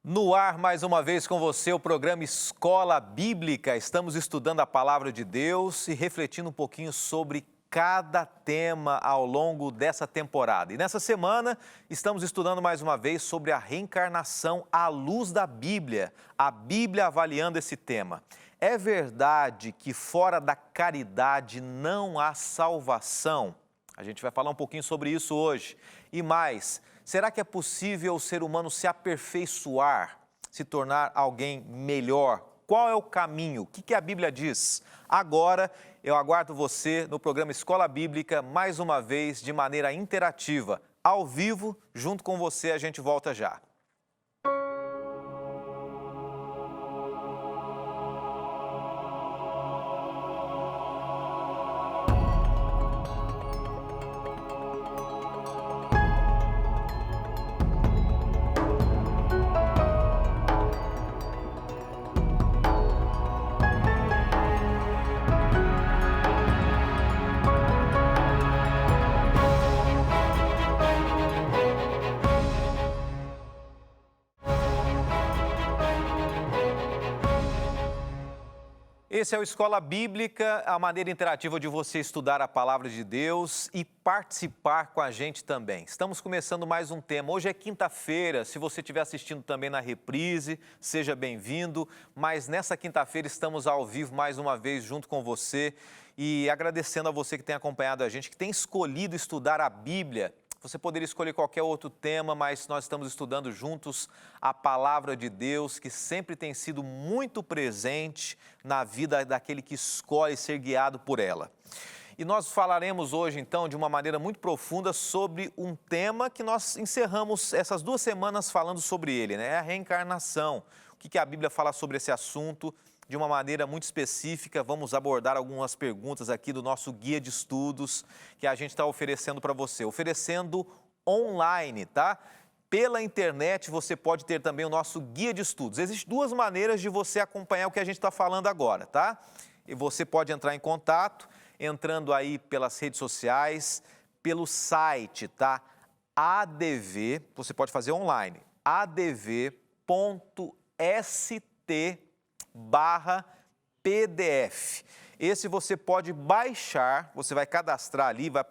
No ar, mais uma vez com você, o programa Escola Bíblica. Estamos estudando a Palavra de Deus e refletindo um pouquinho sobre cada tema ao longo dessa temporada. E nessa semana, estamos estudando mais uma vez sobre a reencarnação à luz da Bíblia. A Bíblia avaliando esse tema. É verdade que fora da caridade não há salvação? A gente vai falar um pouquinho sobre isso hoje. E mais, será que é possível o ser humano se aperfeiçoar, se tornar alguém melhor? Qual é o caminho? O que a Bíblia diz? Agora, eu aguardo você no programa Escola Bíblica, mais uma vez, de maneira interativa, ao vivo, junto com você, a gente volta já. Esse é o Escola Bíblica, a maneira interativa de você estudar a Palavra de Deus e participar com a gente também. Estamos começando mais um tema. Hoje é quinta-feira, se você estiver assistindo também na reprise, seja bem-vindo. Mas nessa quinta-feira estamos ao vivo mais uma vez junto com você e agradecendo a você que tem acompanhado a gente, que tem escolhido estudar a Bíblia. Você poderia escolher qualquer outro tema, mas nós estamos estudando juntos a Palavra de Deus, que sempre tem sido muito presente na vida daquele que escolhe ser guiado por ela. E nós falaremos hoje, então, de uma maneira muito profunda sobre um tema que nós encerramos essas 2 semanas falando sobre ele, né? A reencarnação. O que a Bíblia fala sobre esse assunto? De uma maneira muito específica, vamos abordar algumas perguntas aqui do nosso guia de estudos que a gente está oferecendo para você. Oferecendo online, tá? Pela internet você pode ter também o nosso guia de estudos. Existem 2 maneiras de você acompanhar o que a gente está falando agora, tá? E você pode entrar em contato, entrando aí pelas redes sociais, pelo site, tá? ADV, você pode fazer online, adv.st/PDF. Esse você pode baixar, você vai cadastrar ali, vai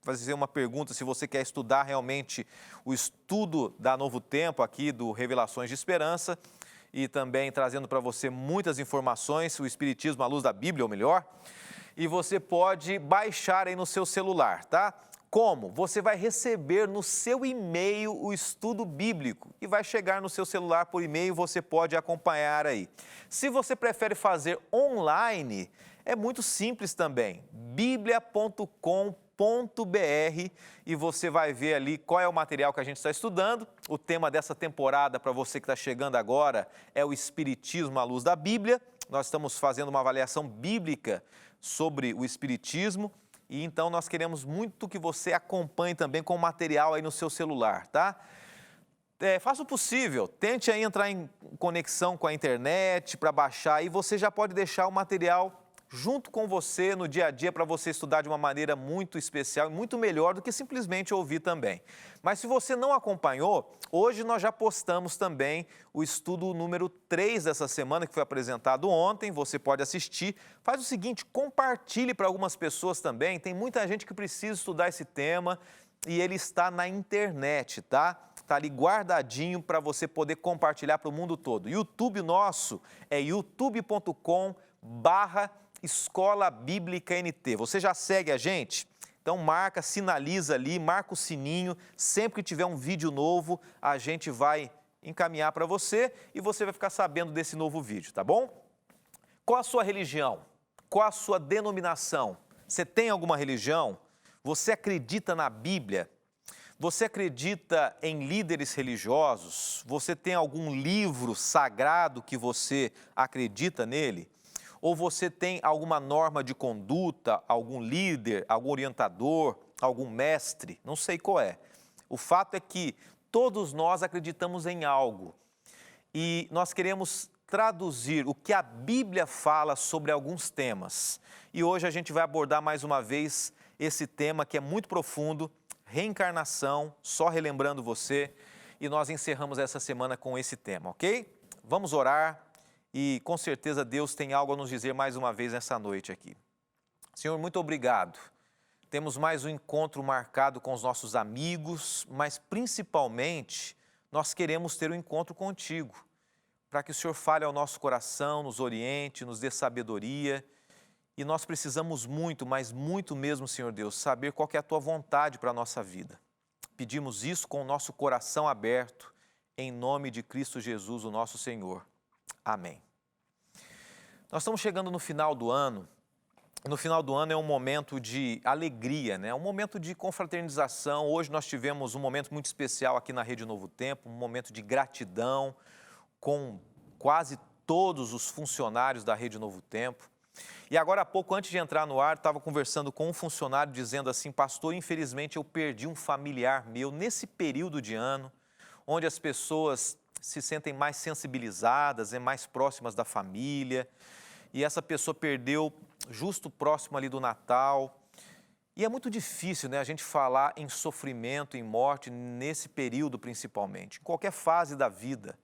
fazer uma pergunta se você quer estudar realmente o estudo da Novo Tempo aqui do Revelações de Esperança e também trazendo para você muitas informações, o Espiritismo à luz da Bíblia, ou melhor, e você pode baixar aí no seu celular, tá? Como? Você vai receber no seu e-mail o estudo bíblico e vai chegar no seu celular por e-mail, você pode acompanhar aí. Se você prefere fazer online, é muito simples também, biblia.com.br e você vai ver ali qual é o material que a gente está estudando. O tema dessa temporada, para você que está chegando agora, é o Espiritismo à luz da Bíblia. Nós estamos fazendo uma avaliação bíblica sobre o Espiritismo. E então nós queremos muito que você acompanhe também com o material aí no seu celular, tá? Faça o possível, tente aí entrar em conexão com a internet para baixar e você já pode deixar o material junto com você no dia a dia para você estudar de uma maneira muito especial e muito melhor do que simplesmente ouvir também. Mas se você não acompanhou, hoje nós já postamos também o estudo número 3 dessa semana, que foi apresentado ontem, você pode assistir. Faz o seguinte, compartilhe para algumas pessoas também, tem muita gente que precisa estudar esse tema e ele está na internet, tá? Está ali guardadinho para você poder compartilhar para o mundo todo. YouTube nosso é youtube.com/Escola Bíblica NT. Você já segue a gente? Então marca, sinaliza ali, marca o sininho. Sempre que tiver um vídeo novo, a gente vai encaminhar para você e você vai ficar sabendo desse novo vídeo, tá bom? Qual a sua religião? Qual a sua denominação? Você tem alguma religião? Você acredita na Bíblia? Você acredita em líderes religiosos? Você tem algum livro sagrado que você acredita nele? Ou você tem alguma norma de conduta, algum líder, algum orientador, algum mestre? Não sei qual é. O fato é que todos nós acreditamos em algo e nós queremos traduzir o que a Bíblia fala sobre alguns temas. E hoje a gente vai abordar mais uma vez esse tema que é muito profundo, reencarnação, só relembrando você. e nós encerramos essa semana com esse tema, ok? Vamos orar e com certeza Deus tem algo a nos dizer mais uma vez nessa noite aqui. Senhor, muito obrigado. Temos mais um encontro marcado com os nossos amigos, mas principalmente nós queremos ter um encontro contigo, para que o Senhor fale ao nosso coração, nos oriente, nos dê sabedoria. E nós precisamos muito, mas muito mesmo, Senhor Deus, saber qual que é a Tua vontade para a nossa vida. Pedimos isso com o nosso coração aberto, em nome de Cristo Jesus, o nosso Senhor. Amém. Nós estamos chegando no final do ano. No final do ano é um momento de alegria, né? Um momento de confraternização. Hoje nós tivemos um momento muito especial aqui na Rede Novo Tempo, um momento de gratidão com quase todos os funcionários da Rede Novo Tempo. E agora há pouco, antes de entrar no ar, estava conversando com um funcionário dizendo assim: pastor, infelizmente eu perdi um familiar meu nesse período de ano, onde as pessoas se sentem mais sensibilizadas, mais próximas da família, e essa pessoa perdeu justo próximo ali do Natal. E é muito difícil, né, a gente falar em sofrimento, em morte, nesse período principalmente, em qualquer fase da vida.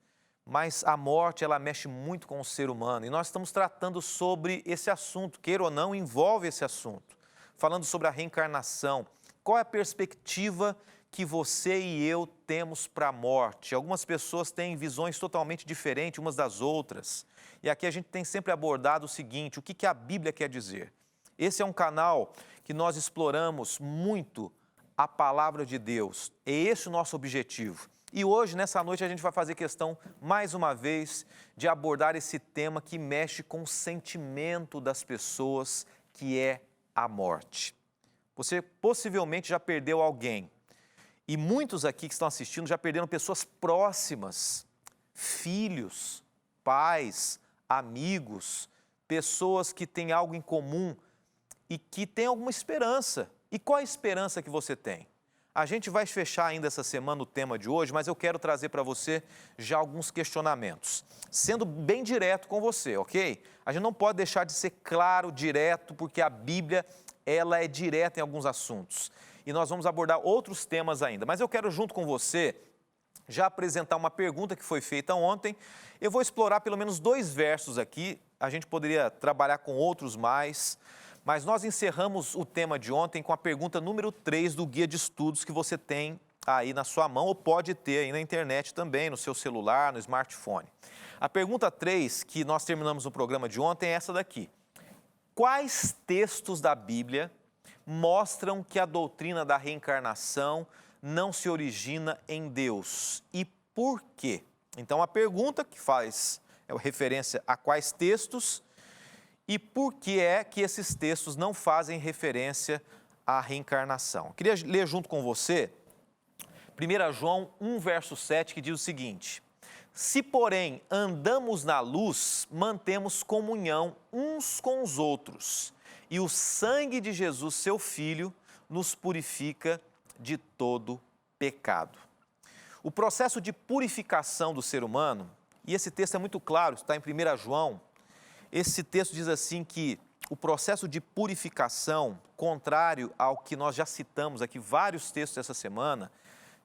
Mas a morte, ela mexe muito com o ser humano, e nós estamos tratando sobre esse assunto, queira ou não, envolve esse assunto. Falando sobre a reencarnação, qual é a perspectiva que você e eu temos para a morte? Algumas pessoas têm visões totalmente diferentes umas das outras. E aqui a gente tem sempre abordado o seguinte: o que a Bíblia quer dizer? Esse é um canal que nós exploramos muito a palavra de Deus. É esse o nosso objetivo. E hoje, nessa noite, a gente vai fazer questão, mais uma vez, de abordar esse tema que mexe com o sentimento das pessoas, que é a morte. Você possivelmente já perdeu alguém. E muitos aqui que estão assistindo já perderam pessoas próximas, filhos, pais, amigos, pessoas que têm algo em comum e que têm alguma esperança. E qual a esperança que você tem? A gente vai fechar ainda essa semana o tema de hoje, mas eu quero trazer para você já alguns questionamentos. Sendo bem direto com você, ok? A gente não pode deixar de ser claro, direto, porque a Bíblia, ela é direta em alguns assuntos. E nós vamos abordar outros temas ainda. Mas eu quero, junto com você, já apresentar uma pergunta que foi feita ontem. Eu vou explorar pelo menos 2 versos aqui. A gente poderia trabalhar com outros mais. Mas nós encerramos o tema de ontem com a pergunta número 3 do guia de estudos que você tem aí na sua mão, ou pode ter aí na internet também, no seu celular, no smartphone. A pergunta 3, que nós terminamos no programa de ontem, é essa daqui: quais textos da Bíblia mostram que a doutrina da reencarnação não se origina em Deus? E por quê? Então, a pergunta que faz referência a quais textos e por que é que esses textos não fazem referência à reencarnação. Eu queria ler junto com você 1 João 1, verso 7, que diz o seguinte: se, porém, andamos na luz, mantemos comunhão uns com os outros, e o sangue de Jesus, seu Filho, nos purifica de todo pecado. O processo de purificação do ser humano, e esse texto é muito claro, está em 1 João, esse texto diz assim que o processo de purificação, contrário ao que nós já citamos aqui, vários textos essa semana,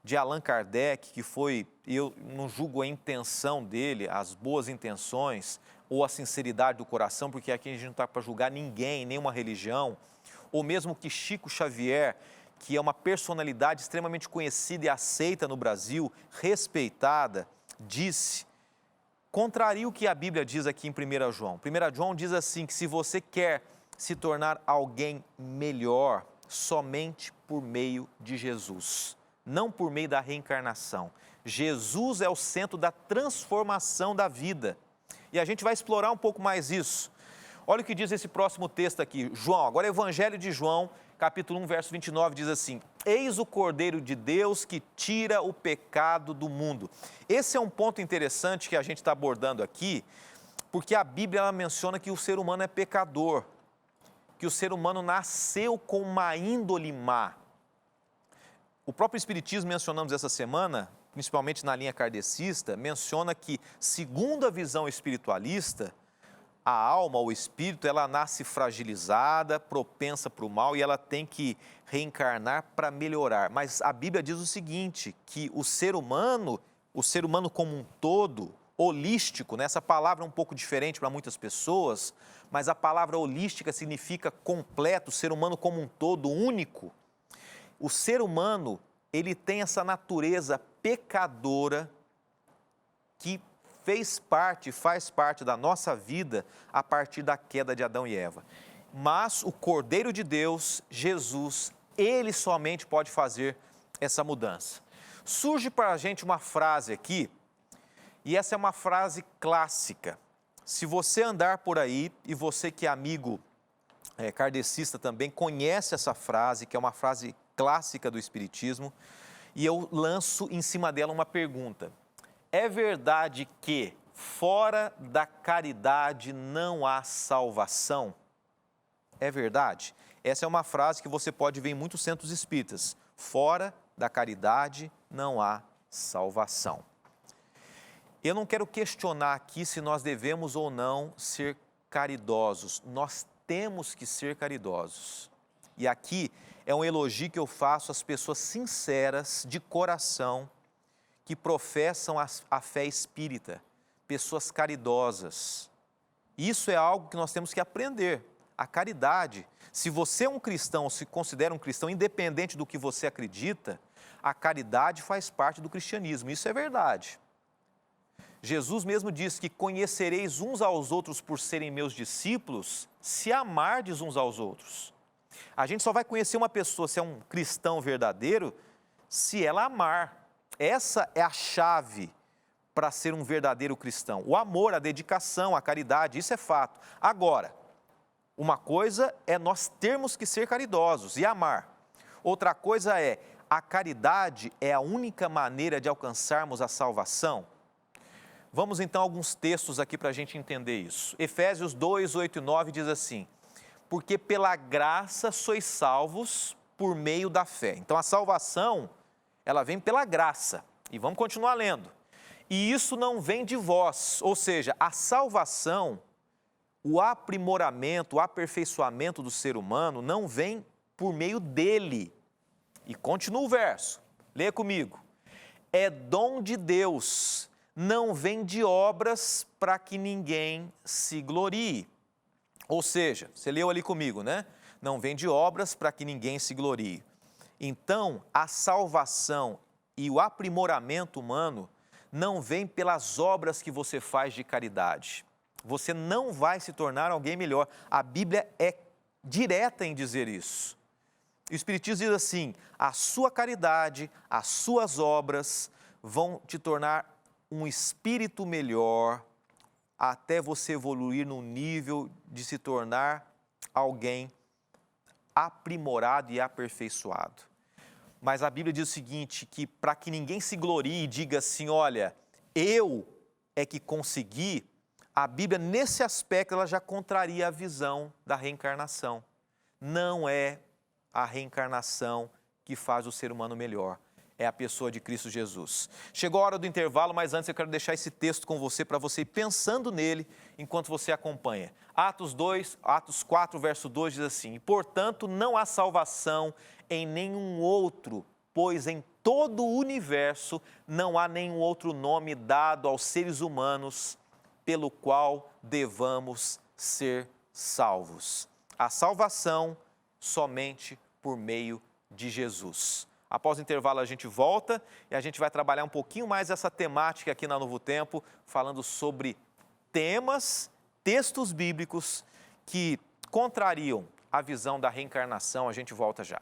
de Allan Kardec, que foi, eu não julgo a intenção dele, as boas intenções, ou a sinceridade do coração, porque aqui a gente não está para julgar ninguém, nenhuma religião, ou mesmo que Chico Xavier, que é uma personalidade extremamente conhecida e aceita no Brasil, respeitada, disse, contraria o que a Bíblia diz aqui em 1 João. 1 João diz assim, que se você quer se tornar alguém melhor, somente por meio de Jesus, não por meio da reencarnação. Jesus é o centro da transformação da vida. E a gente vai explorar um pouco mais isso. Olha o que diz esse próximo texto aqui, João, agora Evangelho de João, capítulo 1, verso 29, diz assim: eis o Cordeiro de Deus que tira o pecado do mundo. Esse é um ponto interessante que a gente está abordando aqui, porque a Bíblia ela menciona que o ser humano é pecador, que o ser humano nasceu com uma índole má. O próprio Espiritismo, mencionamos essa semana, principalmente na linha kardecista, menciona que, segundo a visão espiritualista, a alma, o espírito, ela nasce fragilizada, propensa para o mal e ela tem que reencarnar para melhorar. Mas a Bíblia diz o seguinte, que o ser humano como um todo, holístico, né? Essa palavra é um pouco diferente para muitas pessoas, mas a palavra holística significa completo, o ser humano como um todo, único. O ser humano, ele tem essa natureza pecadora que faz parte da nossa vida a partir da queda de Adão e Eva. Mas o Cordeiro de Deus, Jesus, ele somente pode fazer essa mudança. Surge para a gente uma frase aqui, e essa é uma frase clássica. Se você andar por aí, e você que é amigo kardecista também, conhece essa frase, que é uma frase clássica do Espiritismo, e eu lanço em cima dela uma pergunta. É verdade que fora da caridade não há salvação? É verdade? Essa é uma frase que você pode ver em muitos centros espíritas. Fora da caridade não há salvação. Eu não quero questionar aqui se nós devemos ou não ser caridosos. Nós temos que ser caridosos. E aqui é um elogio que eu faço às pessoas sinceras, de coração, que professam a fé espírita, pessoas caridosas. Isso é algo que nós temos que aprender, a caridade. Se você é um cristão, se considera um cristão, independente do que você acredita, a caridade faz parte do cristianismo, isso é verdade. Jesus mesmo disse que conhecereis uns aos outros por serem meus discípulos, se amardes uns aos outros. A gente só vai conhecer uma pessoa, se é um cristão verdadeiro, se ela amar. Essa é a chave para ser um verdadeiro cristão. O amor, a dedicação, a caridade, isso é fato. Agora, uma coisa é nós termos que ser caridosos e amar. Outra coisa é, a caridade é a única maneira de alcançarmos a salvação? Vamos então a alguns textos aqui para a gente entender isso. Efésios 2, 8 e 9 diz assim, porque pela graça sois salvos por meio da fé. Então a salvação, ela vem pela graça. E vamos continuar lendo. E isso não vem de vós, ou seja, a salvação, o aprimoramento, o aperfeiçoamento do ser humano não vem por meio dele. E continua o verso, leia comigo. É dom de Deus, não vem de obras para que ninguém se glorie. Ou seja, você leu ali comigo, né? Não vem de obras para que ninguém se glorie. Então, a salvação e o aprimoramento humano não vem pelas obras que você faz de caridade. Você não vai se tornar alguém melhor. A Bíblia é direta em dizer isso. O Espiritismo diz assim, a sua caridade, as suas obras vão te tornar um espírito melhor, até você evoluir no nível de se tornar alguém aprimorado e aperfeiçoado. Mas a Bíblia diz o seguinte, que para que ninguém se glorie e diga assim, olha, eu é que consegui, a Bíblia nesse aspecto ela já contraria a visão da reencarnação. Não é a reencarnação que faz o ser humano melhor. É a pessoa de Cristo Jesus. Chegou a hora do intervalo, mas antes eu quero deixar esse texto com você, para você ir pensando nele enquanto você acompanha. Atos 4, verso 2 diz assim, portanto, não há salvação em nenhum outro, pois em todo o universo não há nenhum outro nome dado aos seres humanos pelo qual devamos ser salvos. A salvação somente por meio de Jesus. Após o intervalo a gente volta e a gente vai trabalhar um pouquinho mais essa temática aqui na Novo Tempo, falando sobre temas, textos bíblicos que contrariam a visão da reencarnação. A gente volta já.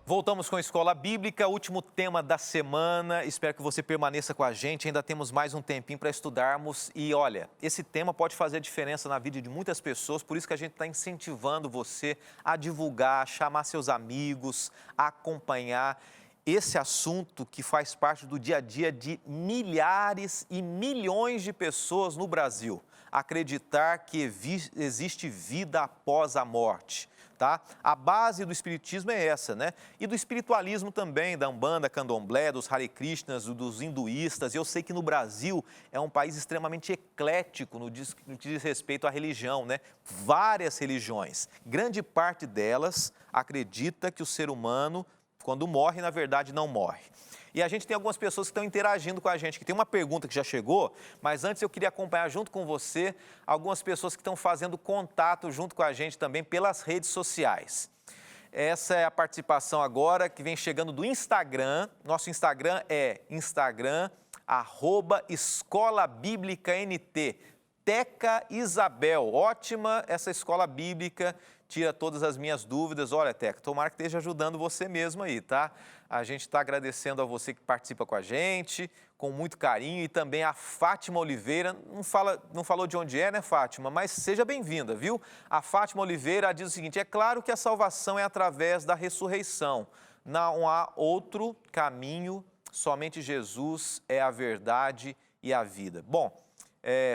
Voltamos com a Escola Bíblica, último tema da semana. Espero que você permaneça com a gente. Ainda temos mais um tempinho para estudarmos. E olha, esse tema pode fazer diferença na vida de muitas pessoas, por isso que a gente está incentivando você a divulgar, a chamar seus amigos, a acompanhar esse assunto que faz parte do dia a dia de milhares e milhões de pessoas no Brasil. Acreditar que existe vida após a morte. tá? A base do espiritismo é essa, né? E do espiritualismo também, da Umbanda, Candomblé, dos Hare Krishnas, dos hinduístas. Eu sei que no Brasil é um país extremamente eclético no que diz respeito à religião, né? Várias religiões. Grande parte delas acredita que o ser humano, quando morre, na verdade não morre. E a gente tem algumas pessoas que estão interagindo com a gente, que tem uma pergunta que já chegou, mas antes eu queria acompanhar junto com você algumas pessoas que estão fazendo contato junto com a gente também pelas redes sociais. Essa é a participação agora que vem chegando do Instagram. Nosso Instagram é @Escola Bíblica NT. Teca Isabel, ótima essa escola bíblica, tira todas as minhas dúvidas. Olha, Teca, tomara que esteja ajudando você mesmo aí, tá? A gente está agradecendo a você que participa com a gente, com muito carinho, e também a Fátima Oliveira, não falou de onde é, né, Fátima? Mas seja bem-vinda, viu? A Fátima Oliveira diz o seguinte: é claro que a salvação é através da ressurreição, não há outro caminho, somente Jesus é a verdade e a vida. Bom,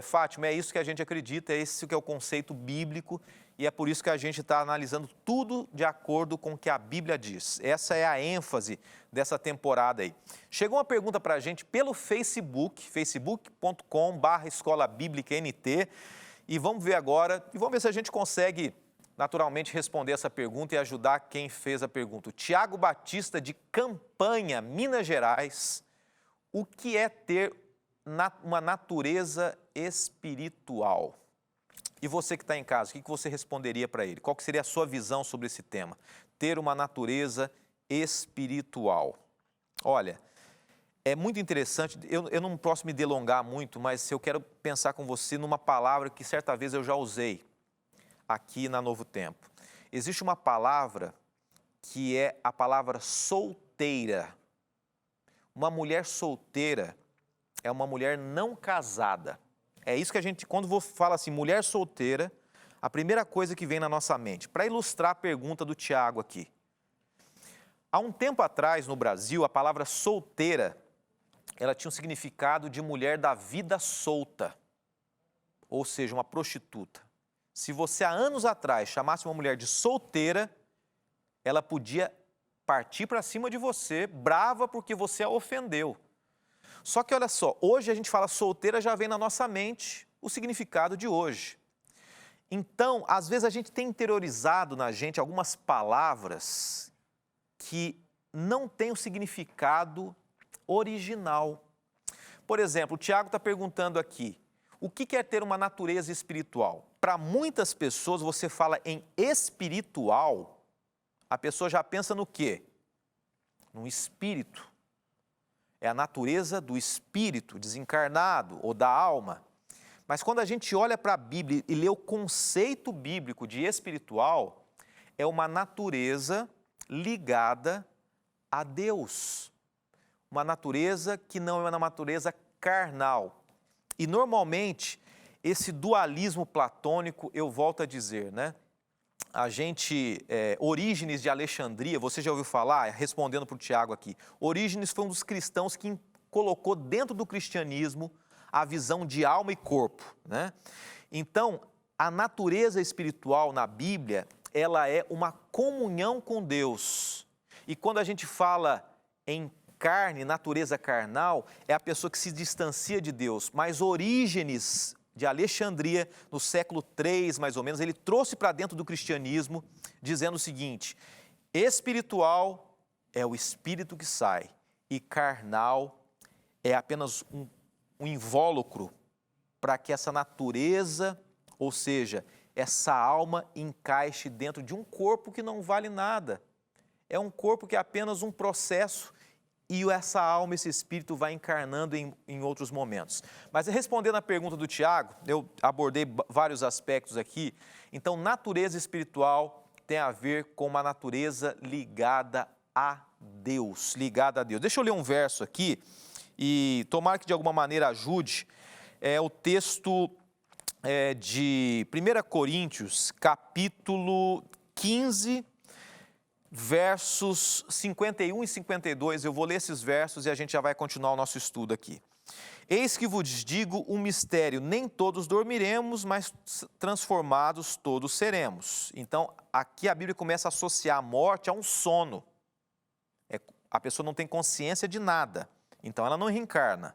Fátima, é isso que a gente acredita, é esse que é o conceito bíblico, e é por isso que a gente está analisando tudo de acordo com o que a Bíblia diz. Essa é a ênfase dessa temporada aí. Chegou uma pergunta para a gente pelo Facebook, facebook.com/Escola Bíblica NT, e vamos ver agora, e vamos ver se a gente consegue naturalmente responder essa pergunta e ajudar quem fez a pergunta. O Tiago Batista de Campanha, Minas Gerais: o que é ter uma natureza espiritual? E você que está em casa, o que você responderia para ele? Qual que seria a sua visão sobre esse tema? Ter uma natureza espiritual. Olha, é muito interessante, eu não posso me delongar muito, mas eu quero pensar com você numa palavra que certa vez eu já usei aqui na Novo Tempo. Existe uma palavra que é a palavra solteira. Uma mulher solteira é uma mulher não casada. É isso que a gente, quando fala assim, mulher solteira, a primeira coisa que vem na nossa mente, para ilustrar a pergunta do Tiago aqui. Há um tempo atrás, no Brasil, a palavra solteira, ela tinha um significado de mulher da vida solta, ou seja, uma prostituta. Se você, há anos atrás, chamasse uma mulher de solteira, ela podia partir para cima de você, brava porque você a ofendeu. Só que olha só, hoje a gente fala solteira, já vem na nossa mente o significado de hoje. Então, às vezes a gente tem interiorizado na gente algumas palavras que não têm o significado original. Por exemplo, o Tiago está perguntando aqui: o que é ter uma natureza espiritual? Para muitas pessoas, você fala em espiritual, a pessoa já pensa no quê? No espírito. É a natureza do espírito desencarnado ou da alma. Mas quando a gente olha para a Bíblia e lê o conceito bíblico de espiritual, é uma natureza ligada a Deus. Uma natureza que não é uma natureza carnal. E normalmente, esse dualismo platônico, eu volto a dizer, né? Orígenes de Alexandria, você já ouviu falar, respondendo para o Tiago aqui, Orígenes foi um dos cristãos que colocou dentro do cristianismo a visão de alma e corpo, né? Então, a natureza espiritual na Bíblia, ela é uma comunhão com Deus. E quando a gente fala em carne, natureza carnal, é a pessoa que se distancia de Deus. Mas Orígenes de Alexandria, no século III, mais ou menos, ele trouxe para dentro do cristianismo, dizendo o seguinte: espiritual é o espírito que sai, e carnal é apenas um invólucro para que essa natureza, ou seja, essa alma encaixe dentro de um corpo que não vale nada. É um corpo que é apenas um processo, e essa alma, esse espírito vai encarnando em outros momentos. Mas respondendo à pergunta do Tiago, eu abordei vários aspectos aqui. Então, natureza espiritual tem a ver com uma natureza ligada a Deus, ligada a Deus. Deixa eu ler um verso aqui, e tomara que de alguma maneira ajude. É o texto de 1 Coríntios, capítulo 15, versos 51 e 52, eu vou ler esses versos e a gente já vai continuar o nosso estudo aqui. Eis que vos digo um mistério, nem todos dormiremos, mas transformados todos seremos. Então, aqui a Bíblia começa a associar a morte a um sono. A pessoa não tem consciência de nada, então ela não reencarna.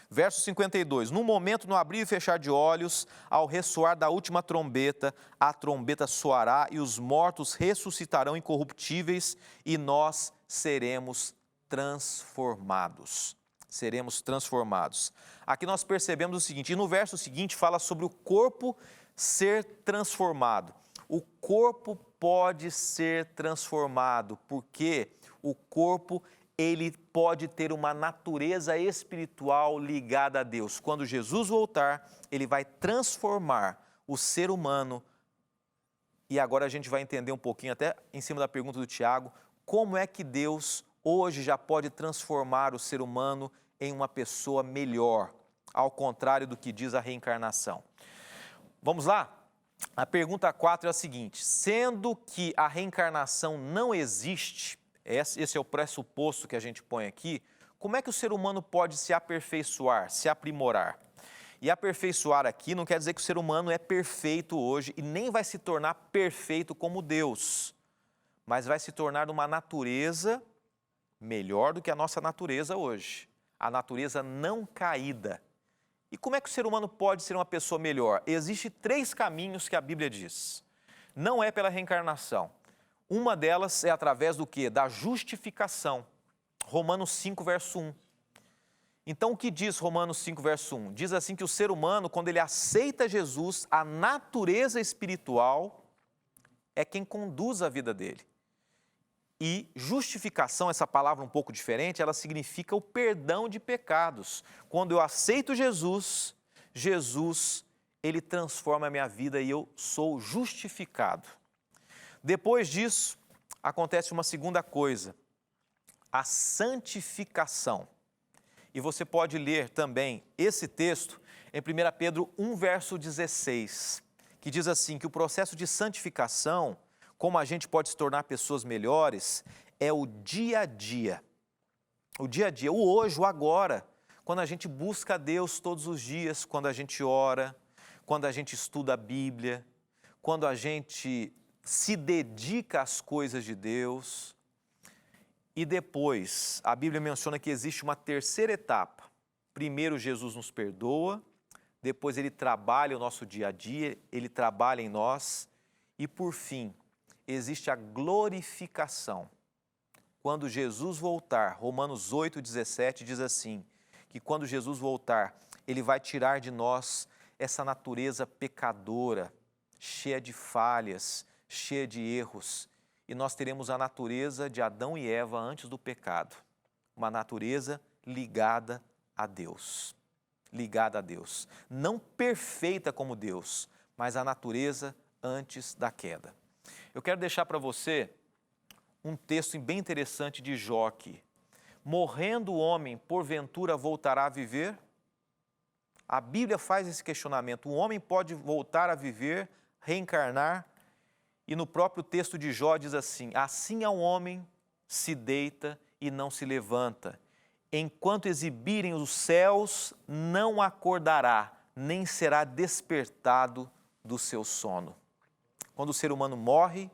Verso 52, no momento, no abrir e fechar de olhos, ao ressoar da última trombeta, a trombeta soará e os mortos ressuscitarão incorruptíveis e nós seremos transformados. Seremos transformados. Aqui nós percebemos o seguinte, e no verso seguinte fala sobre o corpo ser transformado. O corpo pode ser transformado, porque o corpo ele pode ter uma natureza espiritual ligada a Deus. Quando Jesus voltar, ele vai transformar o ser humano. E agora a gente vai entender um pouquinho, até em cima da pergunta do Tiago, como é que Deus hoje já pode transformar o ser humano em uma pessoa melhor, ao contrário do que diz a reencarnação. Vamos lá? A pergunta 4 é a seguinte, sendo que a reencarnação não existe, esse é o pressuposto que a gente põe aqui, como é que o ser humano pode se aperfeiçoar, se aprimorar? E aperfeiçoar aqui não quer dizer que o ser humano é perfeito hoje e nem vai se tornar perfeito como Deus, mas vai se tornar uma natureza melhor do que a nossa natureza hoje, a natureza não caída. E como é que o ser humano pode ser uma pessoa melhor? Existem 3 caminhos que a Bíblia diz. Não é pela reencarnação. Uma delas é através do quê? Da justificação. Romanos 5, verso 1. Então, o que diz Romanos 5, verso 1? Diz assim que o ser humano, quando ele aceita Jesus, a natureza espiritual é quem conduz a vida dele. E justificação, essa palavra um pouco diferente, ela significa o perdão de pecados. Quando eu aceito Jesus, ele transforma a minha vida e eu sou justificado. Depois disso, acontece uma segunda coisa, a santificação. E você pode ler também esse texto em 1 Pedro 1, verso 16, que diz assim, que o processo de santificação, como a gente pode se tornar pessoas melhores, é o dia a dia. O dia a dia, o hoje, o agora. Quando a gente busca a Deus todos os dias, quando a gente ora, quando a gente estuda a Bíblia, quando a gente se dedica às coisas de Deus. E depois, a Bíblia menciona que existe uma terceira etapa. Primeiro, Jesus nos perdoa, depois ele trabalha o nosso dia a dia, ele trabalha em nós, e por fim, existe a glorificação. Quando Jesus voltar, Romanos 8, 17 diz assim, que quando Jesus voltar, ele vai tirar de nós essa natureza pecadora, cheia de falhas, cheia de erros, e nós teremos a natureza de Adão e Eva antes do pecado, uma natureza ligada a Deus, não perfeita como Deus, mas a natureza antes da queda. Eu quero deixar para você um texto bem interessante de Jó aqui. Morrendo o homem, porventura voltará a viver? A Bíblia faz esse questionamento. O homem pode voltar a viver, reencarnar? E no próprio texto de Jó diz assim, assim ao homem se deita e não se levanta. Enquanto exibirem os céus, não acordará, nem será despertado do seu sono. Quando o ser humano morre,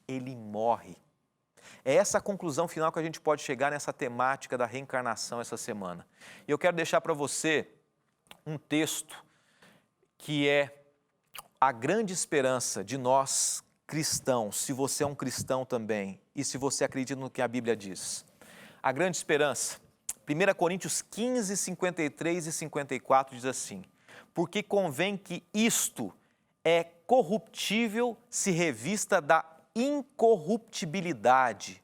ele morre. É essa a conclusão final que a gente pode chegar nessa temática da reencarnação essa semana. E eu quero deixar para você um texto que é a grande esperança de nós cristãos, se você é um cristão também e se você acredita no que a Bíblia diz. A grande esperança, 1 Coríntios 15, 53 e 54 diz assim, porque convém que isto é corruptível se revista da incorruptibilidade,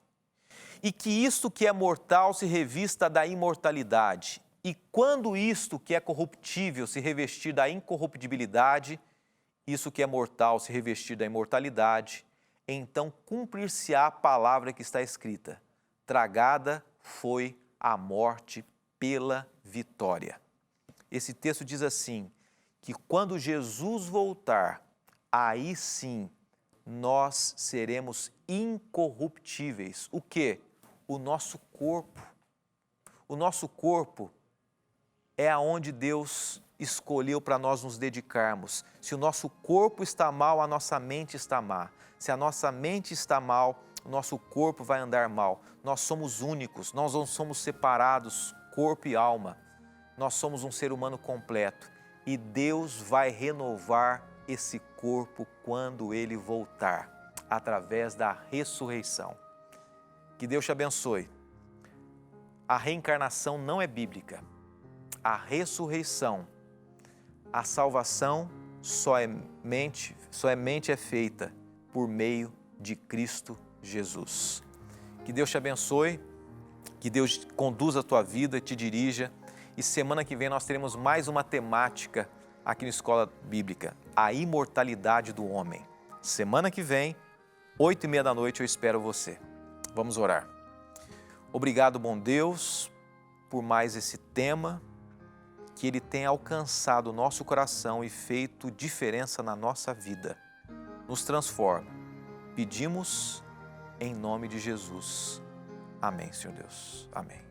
e que isto que é mortal se revista da imortalidade. E quando isto que é corruptível se revestir da incorruptibilidade, isso que é mortal se revestir da imortalidade, então cumprir-se-á a palavra que está escrita, tragada foi a morte pela vitória. Esse texto diz assim, que quando Jesus voltar, aí sim nós seremos incorruptíveis. O quê? O nosso corpo. O nosso corpo é aonde Deus escolheu para nós nos dedicarmos. Se o nosso corpo está mal, a nossa mente está má. Se a nossa mente está mal, o nosso corpo vai andar mal. Nós somos únicos, nós não somos separados, corpo e alma. Nós somos um ser humano completo e Deus vai renovar esse corpo quando Ele voltar, através da ressurreição. Que Deus te abençoe. A reencarnação não é bíblica. A ressurreição, a salvação somente é feita por meio de Cristo Jesus. Que Deus te abençoe, que Deus conduza a tua vida, te dirija. E semana que vem nós teremos mais uma temática aqui na Escola Bíblica, a imortalidade do homem. Semana que vem, 8h30 da noite, eu espero você. Vamos orar. Obrigado, bom Deus, por mais esse tema, que ele tenha alcançado o nosso coração e feito diferença na nossa vida. Nos transforma. Pedimos em nome de Jesus. Amém, Senhor Deus. Amém.